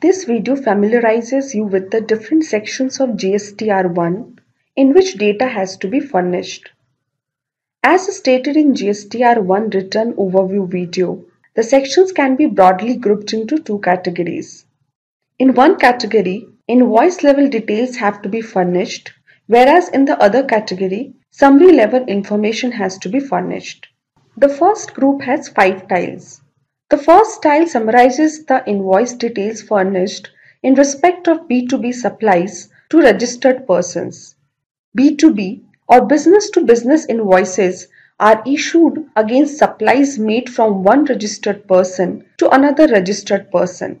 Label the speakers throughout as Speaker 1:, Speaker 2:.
Speaker 1: This video familiarizes you with the different sections of GSTR1 in which data has to be furnished. As stated in GSTR1 Return Overview video, the sections can be broadly grouped into two categories. In one category, invoice level details have to be furnished, whereas in the other category, summary level information has to be furnished. The first group has 5 tiles. The first tile summarizes the invoice details furnished in respect of B2B supplies to registered persons. B2B or business-to-business invoices are issued against supplies made from one registered person to another registered person.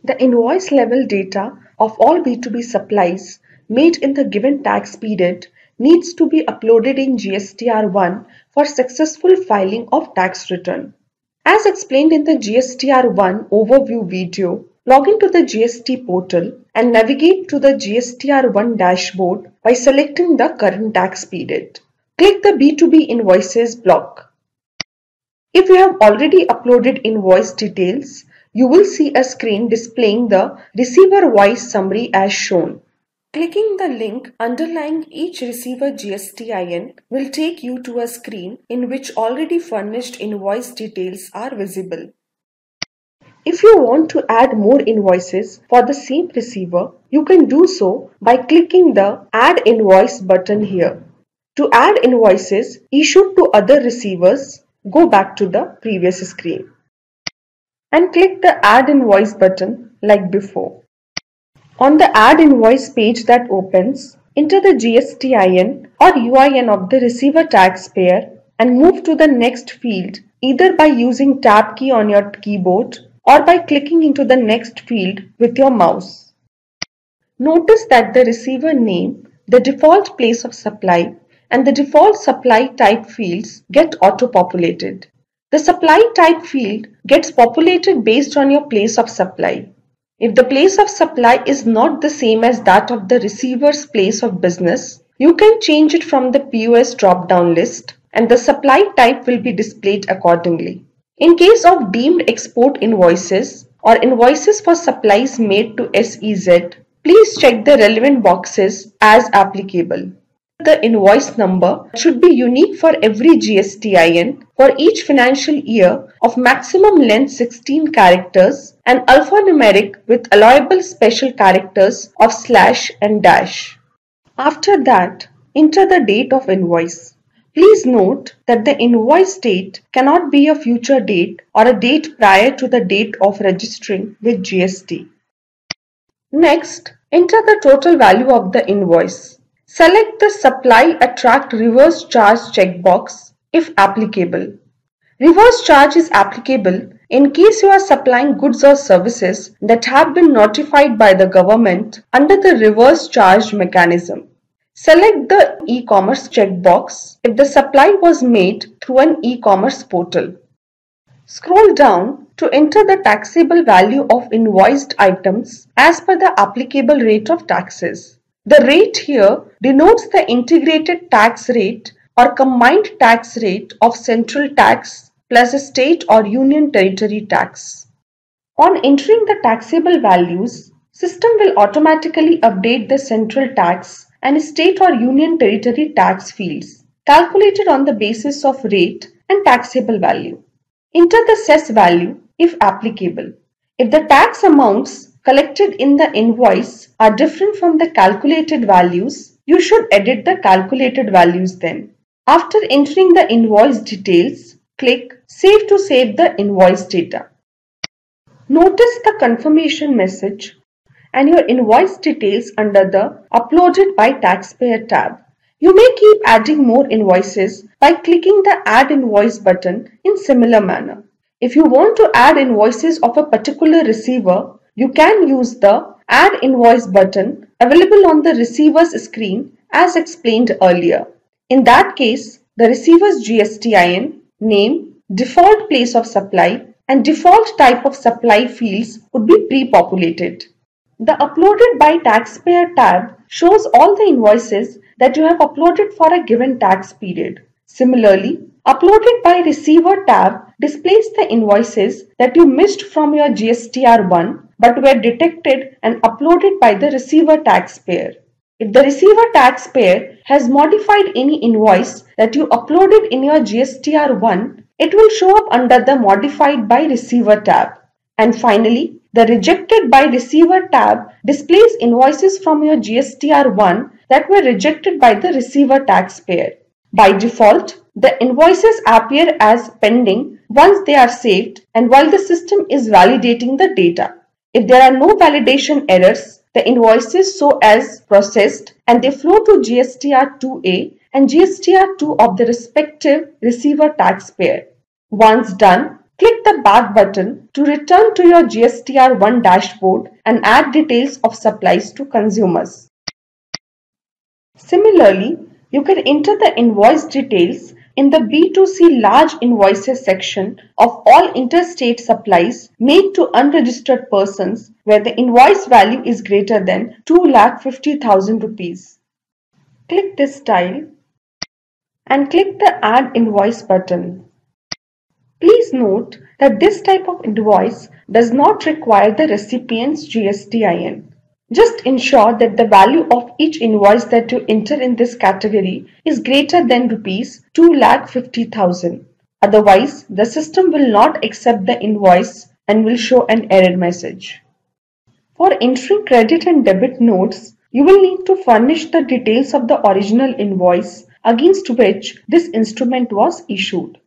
Speaker 1: The invoice level data of all B2B supplies made in the given tax period needs to be uploaded in GSTR1 for successful filing of tax return. As explained in the GSTR1 overview video, log into the GST portal and navigate to the GSTR1 dashboard by selecting the current tax period. Click the B2B invoices block. If you have already uploaded invoice details, you will see a screen displaying the receiver-wise summary as shown. Clicking the link underlying each receiver GSTIN will take you to a screen in which already furnished invoice details are visible. If you want to add more invoices for the same receiver, you can do so by clicking the Add Invoice button here. To add invoices issued to other receivers, go back to the previous screen and click the Add Invoice button like before. On the Add Invoice page that opens, enter the GSTIN or UIN of the receiver taxpayer and move to the next field either by using Tab key on your keyboard or by clicking into the next field with your mouse. Notice that the receiver name, the default place of supply, and the default supply type fields get auto-populated. The supply type field gets populated based on your place of supply. If the place of supply is not the same as that of the receiver's place of business, you can change it from the POS drop-down list and the supply type will be displayed accordingly. In case of deemed export invoices or invoices for supplies made to SEZ, please check the relevant boxes as applicable. The invoice number should be unique for every GSTIN for each financial year of maximum length 16 characters and alphanumeric with allowable special characters of slash and dash. After that, enter the date of invoice. Please note that the invoice date cannot be a future date or a date prior to the date of registering with GST. Next, enter the total value of the invoice. Select the Supply Attract Reverse Charge checkbox if applicable. Reverse charge is applicable in case you are supplying goods or services that have been notified by the government under the reverse charge mechanism. Select the e-commerce checkbox if the supply was made through an e-commerce portal. Scroll down to enter the taxable value of invoiced items as per the applicable rate of taxes. The rate here denotes the integrated tax rate or combined tax rate of central tax plus a state or union territory tax. On entering the taxable values, system will automatically update the central tax and state or union territory tax fields calculated on the basis of rate and taxable value. Enter the cess value if applicable. If the tax amounts collected in the invoice are different from the calculated values, you should edit the calculated values then. After entering the invoice details, click Save to save the invoice data. Notice the confirmation message and your invoice details under the Uploaded by Taxpayer tab. You may keep adding more invoices by clicking the Add Invoice button in similar manner. If you want to add invoices of a particular receiver, you can use the Add Invoice button available on the receiver's screen as explained earlier. In that case, the receiver's GSTIN, name, default place of supply, and default type of supply fields would be pre-populated. The Uploaded by Taxpayer tab shows all the invoices that you have uploaded for a given tax period. Similarly, Uploaded by Receiver tab displays the invoices that you missed from your GSTR1 but were detected and uploaded by the receiver taxpayer. If the receiver taxpayer has modified any invoice that you uploaded in your GSTR1, it will show up under the Modified by Receiver tab. And finally, the Rejected by Receiver tab displays invoices from your GSTR1 that were rejected by the receiver taxpayer. By default, the invoices appear as pending once they are saved and while the system is validating the data. If there are no validation errors, the invoices show as processed and they flow to GSTR2A and GSTR2 of the respective receiver taxpayer. Once done, click the back button to return to your GSTR1 dashboard and add details of supplies to consumers. Similarly, you can enter the invoice details in the B2C large invoices section of all interstate supplies made to unregistered persons where the invoice value is greater than 2,50,000 rupees. Click this tile and click the Add Invoice button. Please note that this type of invoice does not require the recipient's GSTIN. Just ensure that the value of each invoice that you enter in this category is greater than rupees 2,50,000. Otherwise, the system will not accept the invoice and will show an error message. For entering credit and debit notes, you will need to furnish the details of the original invoice against which this instrument was issued.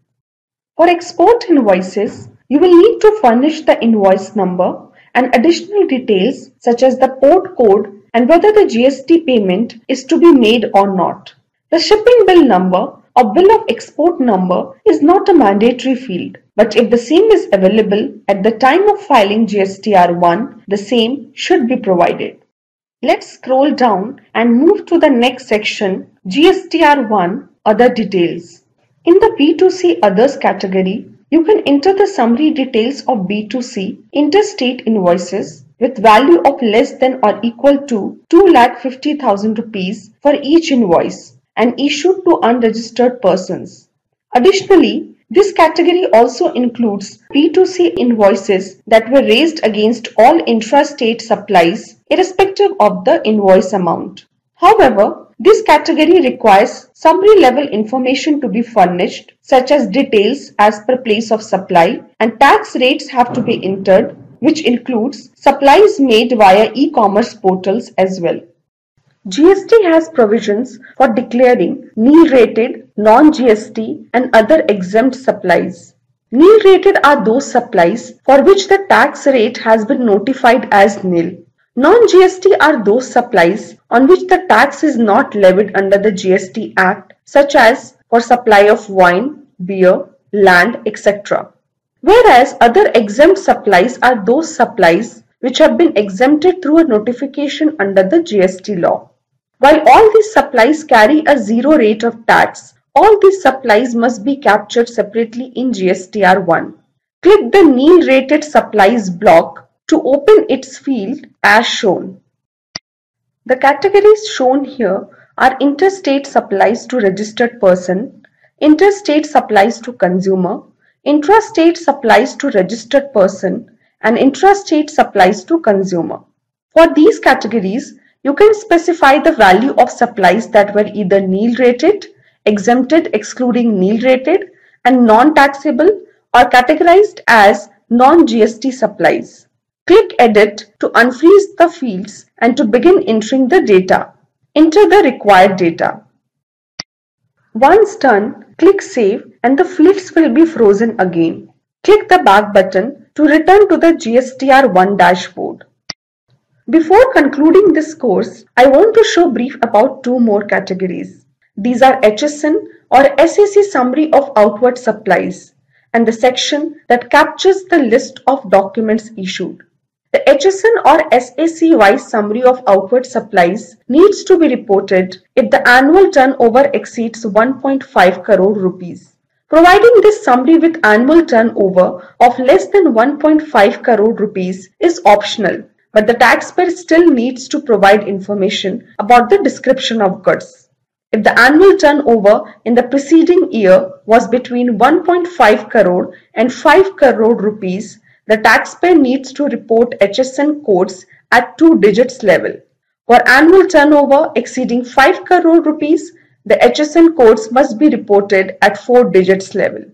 Speaker 1: For export invoices, you will need to furnish the invoice number and additional details such as the port code and whether the GST payment is to be made or not. The shipping bill number or bill of export number is not a mandatory field, but if the same is available at the time of filing GSTR1, the same should be provided. Let's scroll down and move to the next section, GSTR1 Other Details. In the B2C Others category, you can enter the summary details of B2C interstate invoices with value of less than or equal to 2,50,000 rupees for each invoice and issued to unregistered persons. Additionally, this category also includes B2C invoices that were raised against all intrastate supplies irrespective of the invoice amount. However, this category requires summary level information to be furnished, such as details as per place of supply, and tax rates have to be entered, which includes supplies made via e-commerce portals as well. GST has provisions for declaring nil-rated, non-GST and other exempt supplies. Nil-rated are those supplies for which the tax rate has been notified as nil. Non-GST are those supplies on which the tax is not levied under the GST Act, such as for supply of wine, beer, land, etc. Whereas other exempt supplies are those supplies which have been exempted through a notification under the GST law. While all these supplies carry a zero rate of tax, all these supplies must be captured separately in GSTR1. Click the nil-rated supplies block to open its field as shown. The categories shown here are interstate supplies to registered person, interstate supplies to consumer, intrastate supplies to registered person, and intrastate supplies to consumer. For these categories, you can specify the value of supplies that were either nil-rated, exempted excluding nil-rated, and non-taxable or categorized as non-GST supplies. Click Edit to unfreeze the fields and to begin entering the data. Enter the required data. Once done, click Save and the fields will be frozen again. Click the back button to return to the GSTR1 dashboard. Before concluding this course, I want to show brief about two more categories. These are HSN or SAC Summary of Outward Supplies and the section that captures the list of documents issued. The HSN or SAC-wise summary of outward supplies needs to be reported if the annual turnover exceeds 1.5 crore rupees. Providing this summary with annual turnover of less than 1.5 crore rupees is optional, but the taxpayer still needs to provide information about the description of goods. If the annual turnover in the preceding year was between 1.5 crore and 5 crore rupees, The taxpayer needs to report HSN codes at 2 digits level. For annual turnover exceeding 5 crore rupees, the HSN codes must be reported at 4 digits level.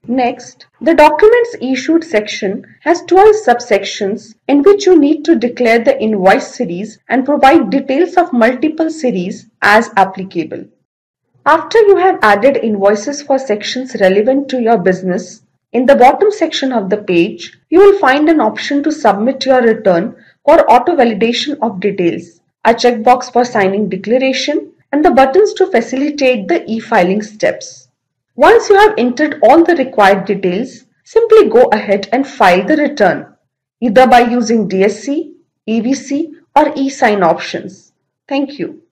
Speaker 1: Next, the Documents Issued section has 12 subsections in which you need to declare the invoice series and provide details of multiple series as applicable. After you have added invoices for sections relevant to your business, in the bottom section of the page, you will find an option to submit your return for auto-validation of details, a checkbox for signing declaration, and the buttons to facilitate the e-filing steps. Once you have entered all the required details, simply go ahead and file the return, either by using DSC, EVC, or e-sign options. Thank you.